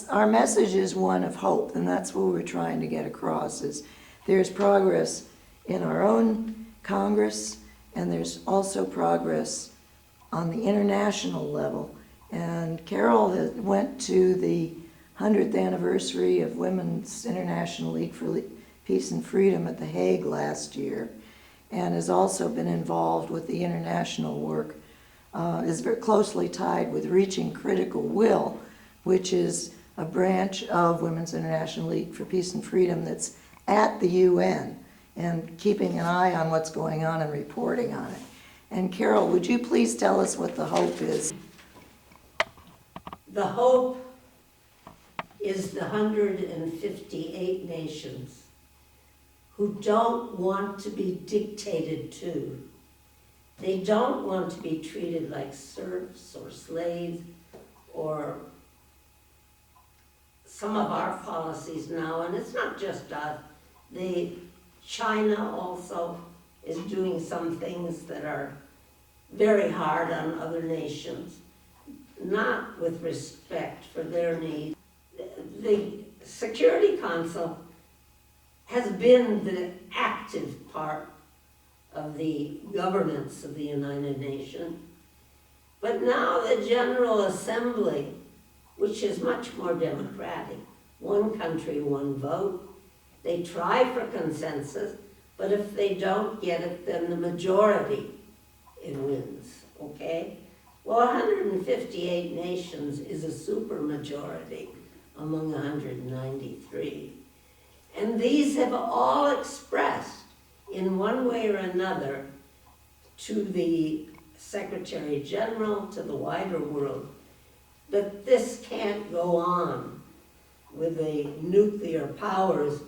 our message is one of hope, and that's what we're trying to get across, is there's progress in our own Congress, and there's also progress on the international level. And Carol went to the 100th anniversary of Women's International League for Peace and Freedom at The Hague last year, and has also been involved with the international work, is very closely tied with Reaching Critical Will, which is a branch of Women's International League for Peace and Freedom that's at the UN and keeping an eye on what's going on and reporting on it. And Carol, would you please tell us what the hope is? The hope is the 158 nations who don't want to be dictated to. They don't want to be treated like serfs or slaves, or some of our policies now, and it's not just us. China also is doing some things that are very hard on other nations, not with respect for their needs. The Security Council has been the active part of the governance of the United Nations, but now the General Assembly, which is much more democratic, one country, one vote, they try for consensus, but if they don't get it, then the majority, it wins, okay? Well, 158 nations is a supermajority among 193. And these have all expressed in one way or another to the Secretary General, to the wider world, that this can't go on with the nuclear powers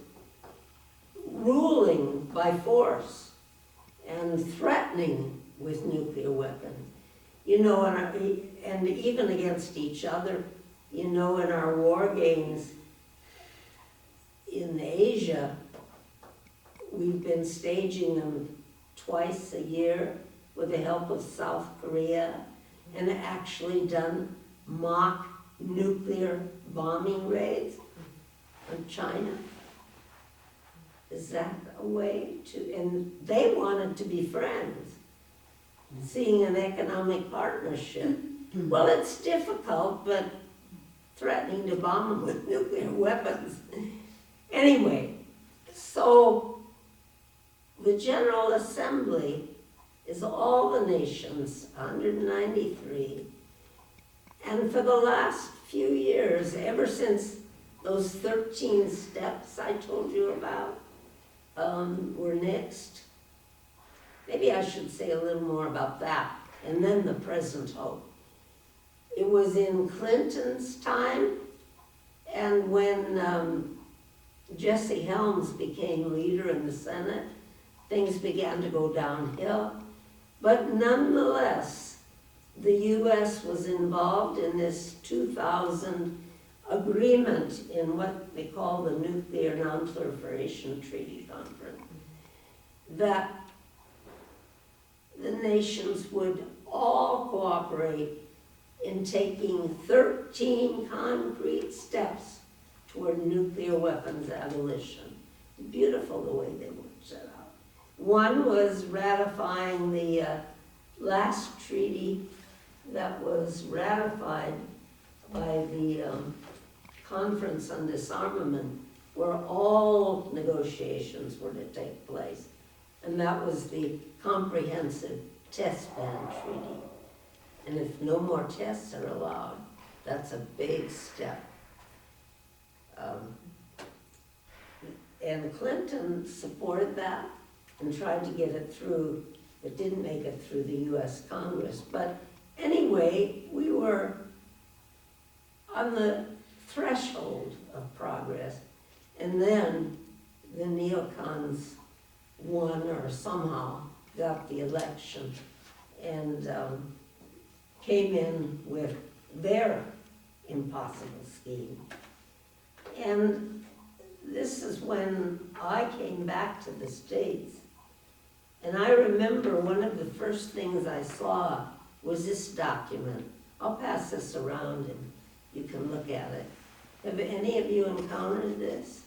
ruling by force and threatening with nuclear weapons. You know, and even against each other. You know, in our war games in Asia, we've been staging them twice a year with the help of South Korea, and actually done mock nuclear bombing raids on China. Is that a way to, and they wanted to be friends, seeing an economic partnership. Well, it's difficult, but threatening to bomb them with nuclear weapons. Anyway, so the General Assembly is all the nations, 193, and for the last few years, ever since those 13 steps I told you about were next, maybe I should say a little more about that, and then the present hope. It was in Clinton's time, and when Jesse Helms became leader in the Senate, things began to go downhill. But nonetheless, the U.S. was involved in this 2000 agreement in what they call the Nuclear Non-Proliferation Treaty Conference, that the nations would all cooperate in taking 13 concrete steps toward nuclear weapons abolition. Beautiful the way they worked set out. One was ratifying the last treaty that was ratified by the Conference on Disarmament, where all negotiations were to take place. And that was the Comprehensive Test Ban Treaty. And if no more tests are allowed, that's a big step. And Clinton supported that and tried to get it through. It didn't make it through the US Congress. But anyway, we were on the threshold of progress. And then the neocons won, or somehow got the election, and came in with their impossible scheme. And this is when I came back to the States. And I remember one of the first things I saw was this document. I'll pass this around and you can look at it. Have any of you encountered this?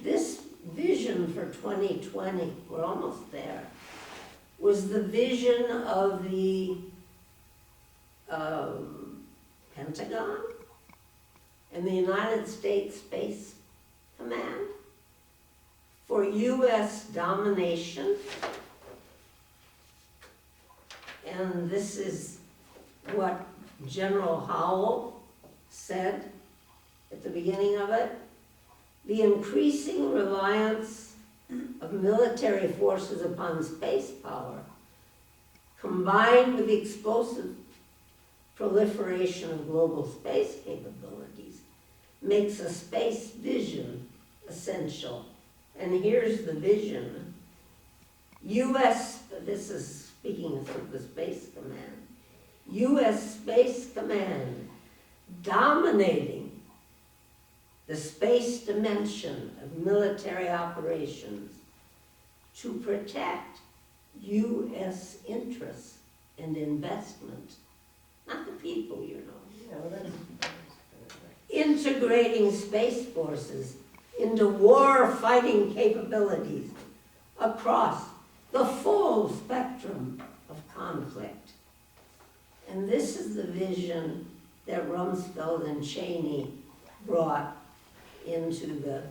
This vision for 2020, we're almost there, was the vision of the Pentagon and the United States Space Command for U.S. domination. And this is what General Howell said at the beginning of it. The increasing reliance of military forces upon space power, combined with the explosive proliferation of global space capabilities, makes a space vision essential. And here's the vision. U.S., this is speaking of the Space Command, U.S. Space Command dominating the space dimension of military operations to protect U.S. interests and investment, not the people, you know. Yeah, well, that's Integrating space forces into war-fighting capabilities across the full spectrum of conflict. And this is the vision that Rumsfeld and Cheney brought into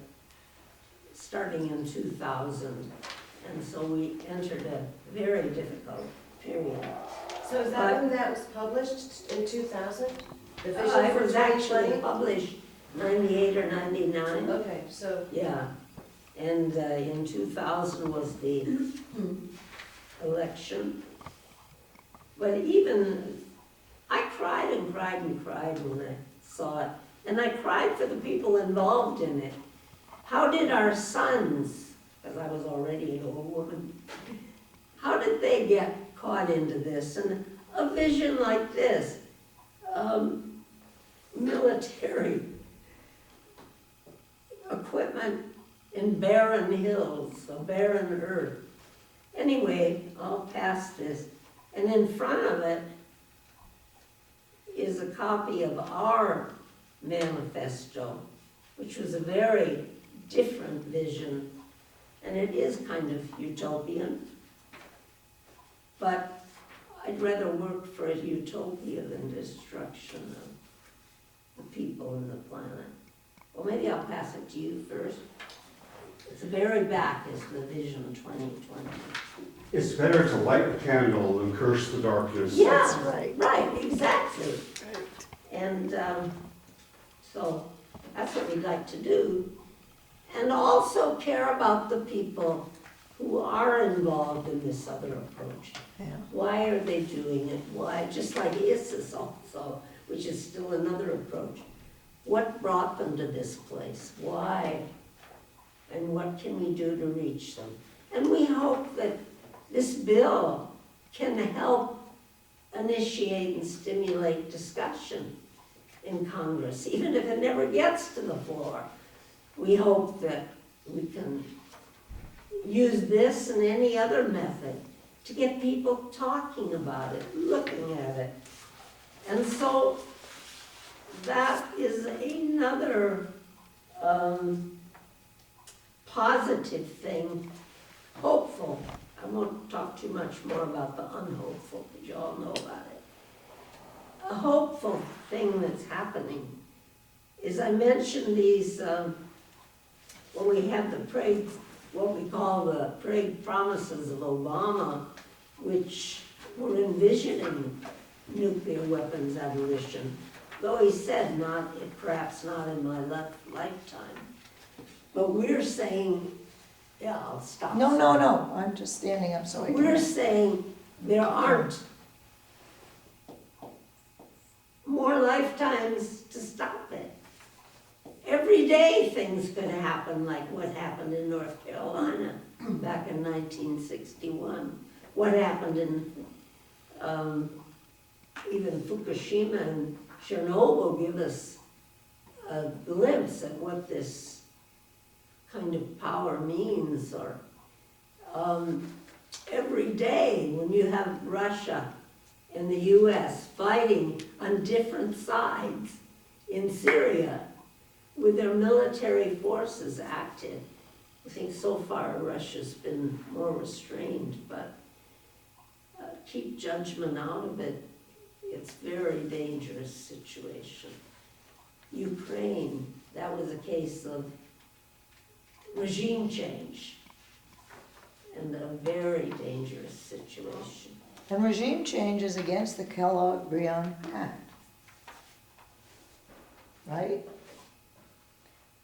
starting in 2000. And so we entered a very difficult period. So is that when that was published, in 2000? The vision It for was actually 2020? published 98 or 99. Okay, so, Yeah, and in 2000 was the election. But even, I cried and cried and cried when I saw it. And I cried for the people involved in it. How did our sons, because I was already an old woman, how did they get caught into this? And a vision like this, military equipment in barren hills, a barren earth. Anyway, I'll pass this. And in front of it is a copy of our manifesto, which was a very different vision, and it is kind of utopian. But I'd rather work for a utopia than destruction of the people and the planet. Well, maybe I'll pass it to you first. It's the very back is the Vision 2020. It's better to light a candle than curse the darkness. Yeah, That's right. right, exactly. Right. And so that's what we'd like to do. And also care about the people who are involved in this other approach. Yeah. Why are they doing it? Why? Just like ISIS also, which is still another approach. What brought them to this place? Why? And what can we do to reach them? And we hope that this bill can help initiate and stimulate discussion in Congress, even if it never gets to the floor. We hope that we can use this and any other method to get people talking about it, looking at it. And so that is another positive thing, hopeful. I won't talk too much more about the unhopeful, because you all know about it. A hopeful thing that's happening is I mentioned these, when we had the Prague, what we call the Prague promises of Obama, which were envisioning nuclear weapons abolition, though he said perhaps not in my lifetime. But we're saying, yeah, I'll stop. No, I'm just standing up so I can. We're saying there aren't more lifetimes to stop it. Every day things could happen, like what happened in North Carolina back in 1961. What happened in even Fukushima and Chernobyl give us a glimpse at what this kind of power means. Or every day when you have Russia and the US fighting on different sides in Syria, with their military forces active. I think so far Russia's been more restrained, but keep judgment out of it. It's a very dangerous situation. Ukraine, that was a case of regime change and a very dangerous situation. And regime change is against the Kellogg-Briand Pact. Right?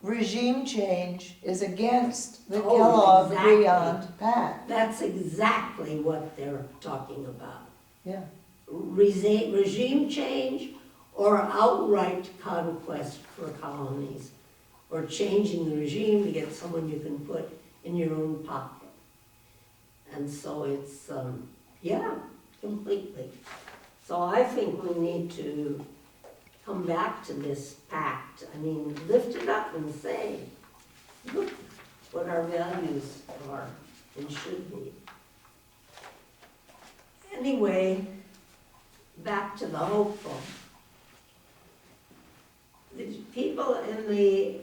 Regime change is against the Oh, Kellogg-Briand Pact. That's exactly what they're talking about. Yeah. Regime change or outright conquest for colonies, or changing the regime to get someone you can put in your own pocket. And so it's, yeah, completely. So I think we need to come back to this pact. I mean, lift it up and say, look what our values are and should be. Anyway, back to the hopeful. The people in the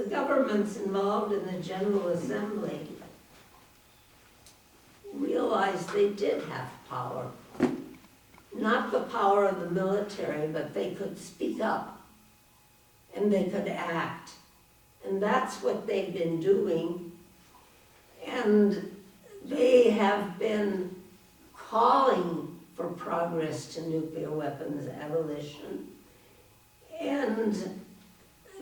governments involved in the General Assembly realized they did have power. Not the power of the military, but they could speak up and they could act. And that's what they've been doing. And they have been calling for progress to nuclear weapons abolition. And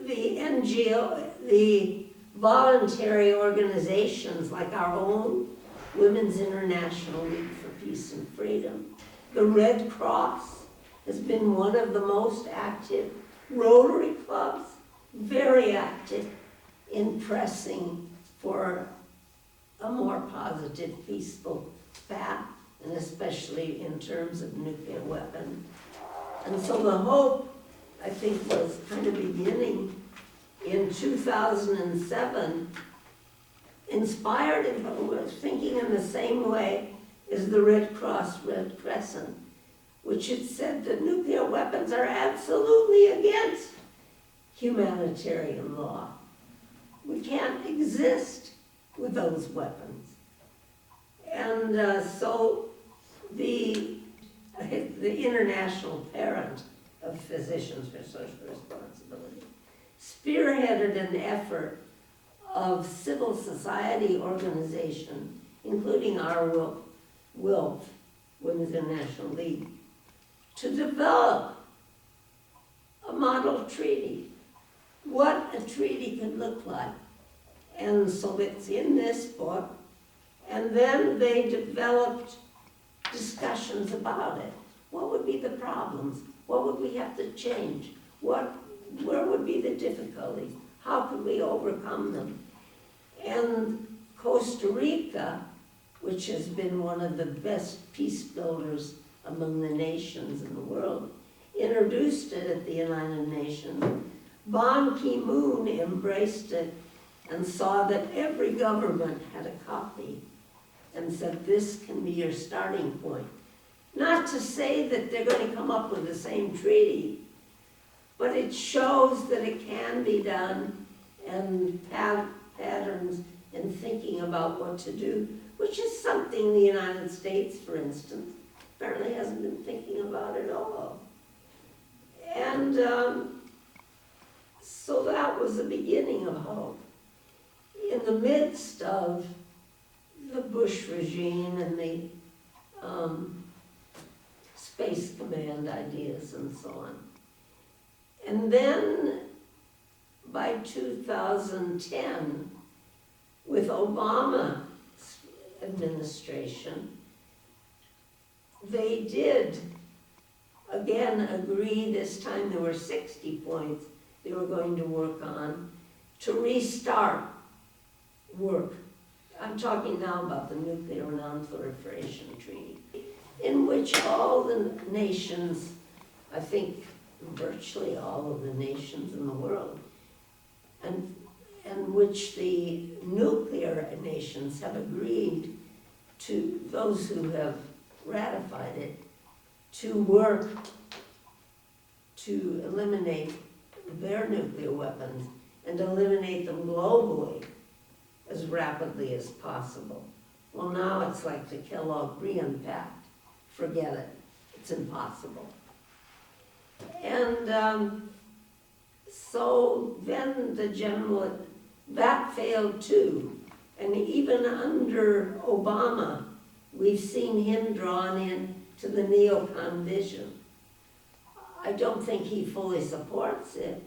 the NGO, the voluntary organizations like our own Women's International League for Peace and Freedom, the Red Cross has been one of the most active, Rotary clubs, very active in pressing for a more positive, peaceful path, and especially in terms of nuclear weapons. And so the hope, I think, was kind of beginning in 2007, inspired in thinking in the same way as the Red Cross, Red Crescent, which had said that nuclear weapons are absolutely against humanitarian law. We can't exist with those weapons. And so the international parent of Physicians for Social Responsibility spearheaded an effort of civil society organization, including our WILPF, Women's International League, to develop a model treaty, what a treaty could look like. And so it's in this book, and then they developed discussions about it. What would be the problems? What would we have to change? Where would be the difficulties? How could we overcome them? And Costa Rica, which has been one of the best peace builders among the nations in the world, introduced it at the United Nations. Ban Ki-moon embraced it and saw that every government had a copy and said, this can be your starting point. Not to say that they're going to come up with the same treaty, but it shows that it can be done, and patterns in thinking about what to do, which is something the United States, for instance, apparently hasn't been thinking about at all. And so that was the beginning of hope. In the midst of the Bush regime and the Space Command ideas and so on. And then by 2010, with Obama's administration, they did again agree, this time there were 60 points they were going to work on, to restart work. I'm talking now about the Nuclear Non-Proliferation Treaty, in which all the nations, I think virtually all of the nations in the world, and which the nuclear nations have agreed to, those who have ratified it, to work to eliminate their nuclear weapons and eliminate them globally as rapidly as possible. Well, now it's like the Kellogg-Briand Pact. Forget it. It's impossible. And so then that failed too. And even under Obama, we've seen him drawn in to the neocon vision. I don't think he fully supports it.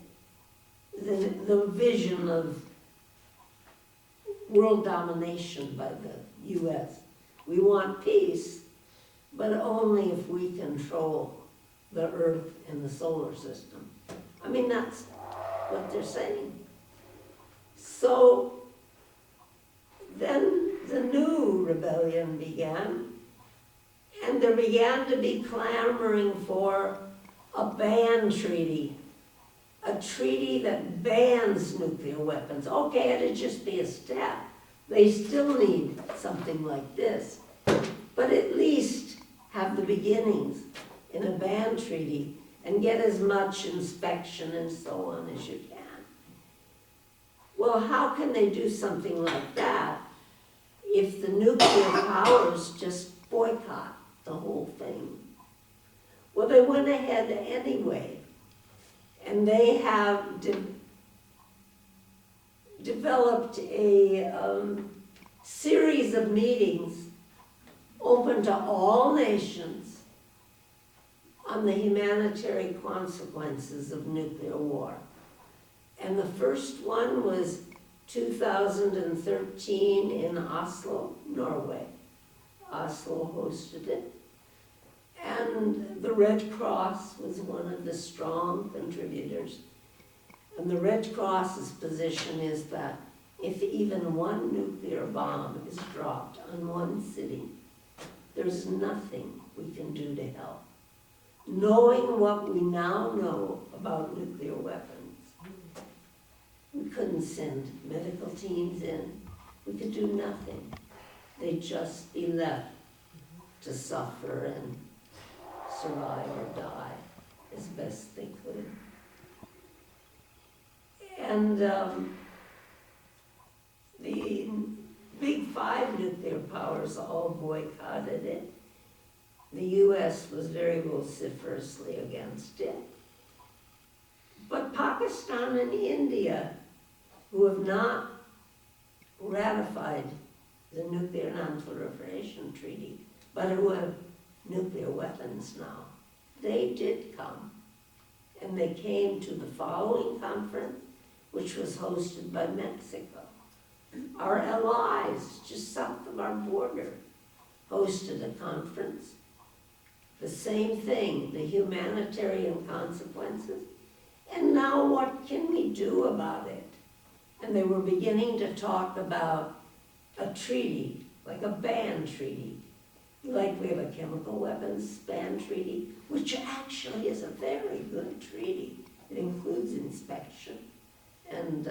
The vision of world domination by the US. We want peace, but only if we control the Earth and the solar system. I mean, that's what they're saying. So then the new rebellion began, and there began to be clamoring for a ban treaty, a treaty that bans nuclear weapons. Okay, it'd just be a step. They still need something like this, but at least have the beginnings in a ban treaty and get as much inspection and so on as you can. Well, how can they do something like that if the nuclear powers just boycott the whole thing? Well, they went ahead anyway, and they have developed a series of meetings open to all nations on the humanitarian consequences of nuclear war. And the first one was 2013 in Oslo, Norway. Oslo hosted it. And the Red Cross was one of the strong contributors. And the Red Cross's position is that if even one nuclear bomb is dropped on one city, there's nothing we can do to help. Knowing what we now know about nuclear weapons, we couldn't send medical teams in. We could do nothing. They'd just be left to suffer and survive or die as best they could. And the big five nuclear powers all boycotted it. The US was very vociferously against it. But Pakistan and India, who have not ratified the Nuclear Non-Proliferation Treaty, but who have nuclear weapons now, they did come. And they came to the following conference, which was hosted by Mexico. Our allies just south of our border hosted a conference. The same thing, the humanitarian consequences. And now what can we do about it? And they were beginning to talk about a treaty, like a ban treaty. Like we have a chemical weapons ban treaty, which actually is a very good treaty. It includes inspection, and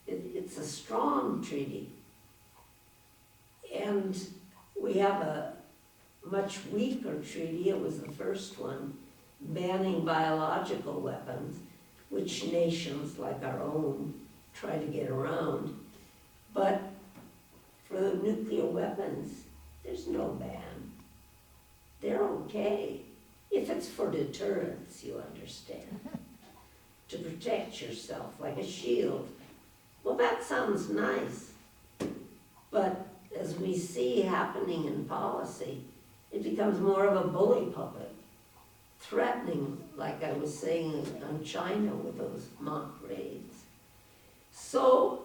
it's a strong treaty. And we have a much weaker treaty. It was the first one, banning biological weapons, which nations like our own try to get around. But for the nuclear weapons, there's no ban. They're okay. If it's for deterrence, you understand. To protect yourself, like a shield. Well, that sounds nice. But as we see happening in policy, it becomes more of a bully puppet. Threatening, like I was saying on China with those mock raids. So,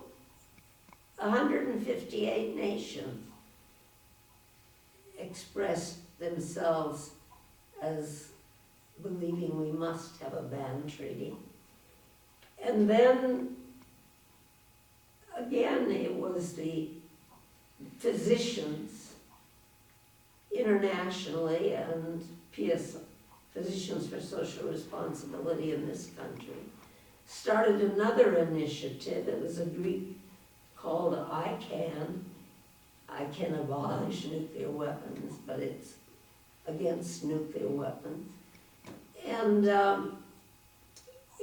158 nations expressed themselves as believing we must have a ban treaty. And then, again, it was the physicians internationally and PSO, Physicians for Social Responsibility in this country, started another initiative. It was a Greek called ICAN. I can abolish nuclear weapons, but it's against nuclear weapons. And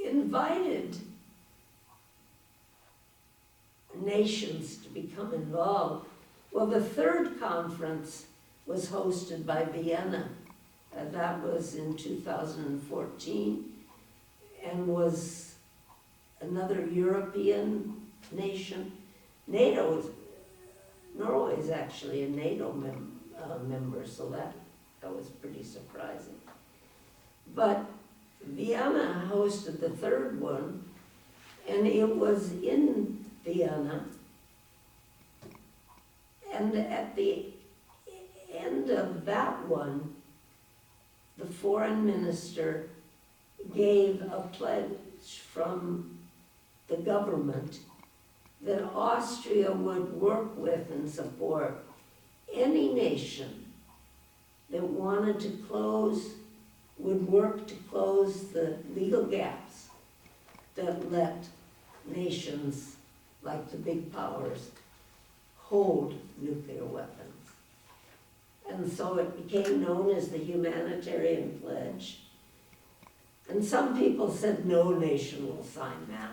invited nations to become involved. Well, the third conference was hosted by Vienna. That was in 2014, and was another European nation. Norway is actually a NATO member, so that was pretty surprising. But Vienna hosted the third one, and it was in Vienna. And at the end of that one, the foreign minister gave a pledge from the government that Austria would work with and support any nation that wanted to would work to close the legal gaps that let nations like the big powers hold nuclear weapons. And so it became known as the Humanitarian Pledge. And some people said no nation will sign that.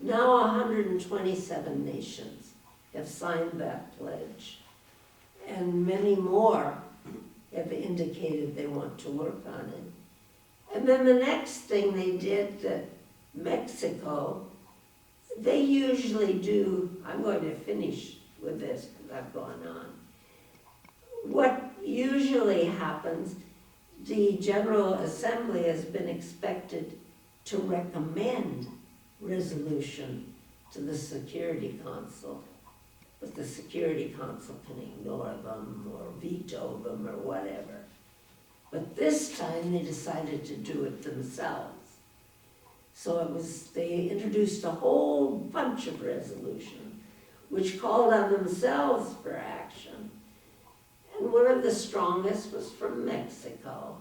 Now 127 nations have signed that pledge, and many more have indicated they want to work on it. And then the next thing they did, that Mexico, they usually do, I'm going to finish with this because I've gone on. What usually happens, the General Assembly has been expected to recommend resolution to the Security Council, but the Security Council can ignore them or veto them or whatever. But this time they decided to do it themselves. So they introduced a whole bunch of resolutions which called on themselves for action. And one of the strongest was from Mexico,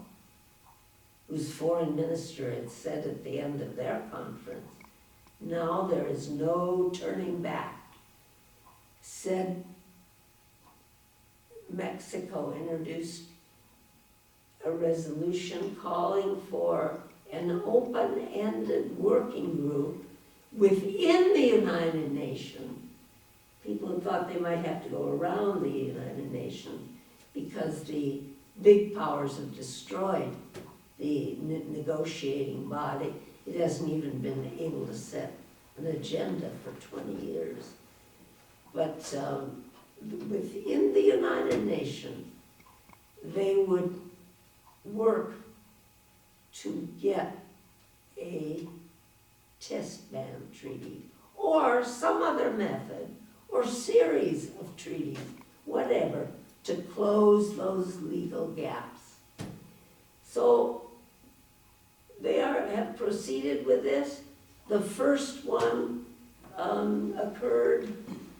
whose foreign minister had said at the end of their conference, now there is no turning back. Said Mexico introduced a resolution calling for an open-ended working group within the United Nations. People who thought they might have to go around the United Nations because the big powers have destroyed the negotiating body. It hasn't even been able to set an agenda for 20 years. But within the United Nations, they would work to get a test ban treaty or some other method or series of treaties, whatever, to close those legal gaps. So they have proceeded with this. The first one occurred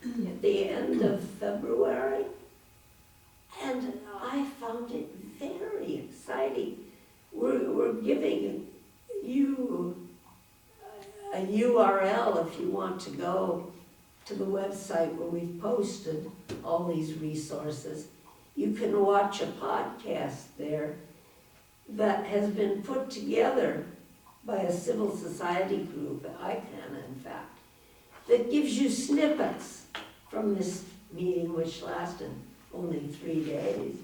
at the end of February, and I found it very exciting. We're giving you a URL if you want to go to the website where we've posted all these resources. You can watch a podcast there that has been put together by a civil society group, ICANN in fact, that gives you snippets from this meeting, which lasted only 3 days.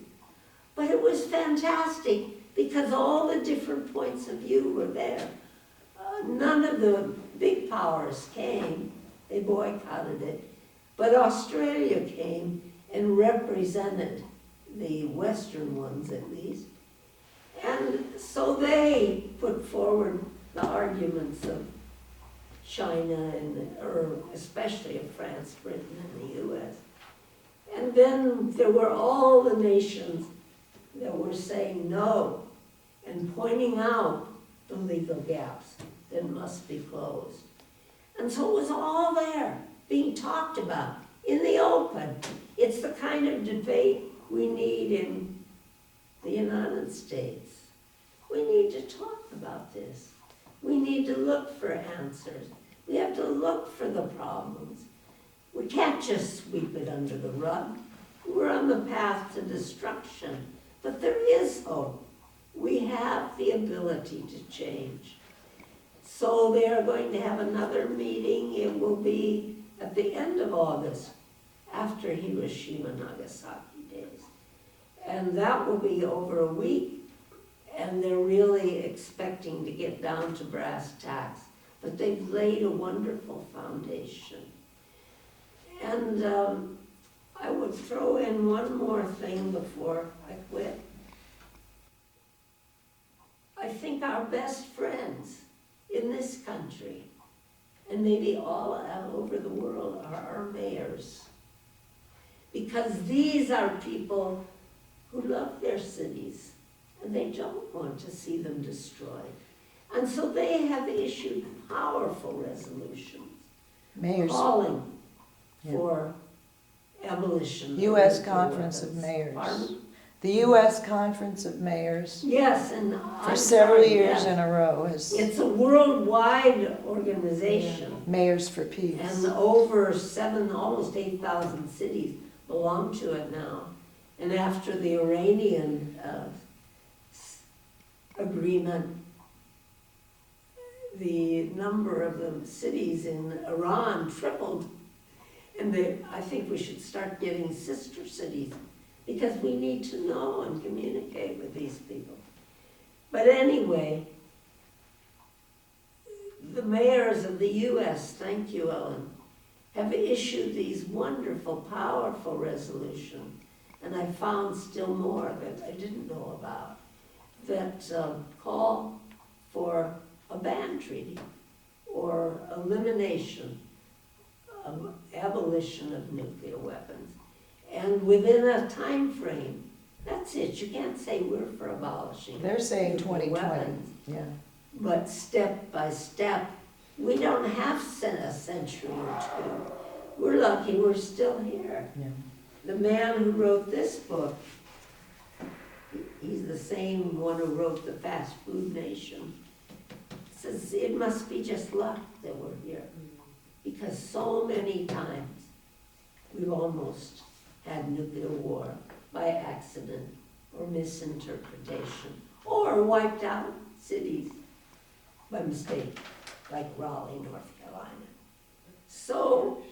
But it was fantastic because all the different points of view were there. None of the big powers came, they boycotted it, but Australia came and represented the Western ones at least. And so they put forward the arguments of China or especially of France, Britain, and the US. And then there were all the nations that were saying no and pointing out the legal gaps that must be closed. And so it was all there, being talked about in the open. It's the kind of debate we need in the United States. We need to talk about this. We need to look for answers. We have to look for the problems. We can't just sweep it under the rug. We're on the path to destruction, but there is hope. We have the ability to change. So they are going to have another meeting. It will be at the end of August, after Hiroshima, Nagasaki days. And that will be over a week, and they're really expecting to get down to brass tacks. But they've laid a wonderful foundation. And I would throw in one more thing before I quit. I think our best friends in this country, and maybe all over the world, are our mayors. Because these are people who love their cities, and they don't want to see them destroyed. And so they have issued powerful resolutions Mayors, calling Yeah. for abolition. of U.S. nuclear Conference of weapons. Mayors. Pardon? The U.S. Conference of Mayors, Yes, and for I'm several sorry, years yes. in a row, has It's a worldwide organization, Mayors for Peace. and over almost 8,000 cities belong to it now. And after the Iranian agreement, the number of the cities in Iran tripled. And I think we should start getting sister cities, because we need to know and communicate with these people. But anyway, the mayors of the U.S., thank you, Ellen, have issued these wonderful, powerful resolutions. And I found still more that I didn't know about, that call for a ban treaty or elimination, abolition of nuclear weapons. And within a time frame, that's it. You can't say we're for abolishing. They're saying nuclear 2020, weapons. yeah. But step by step, we don't have a century or two. We're lucky we're still here. Yeah. The man who wrote this book, he's the same one who wrote The Fast Food Nation, says it must be just luck that we're here. Because so many times we've almost had nuclear war by accident or misinterpretation, or wiped out cities by mistake, like Raleigh, North Carolina. So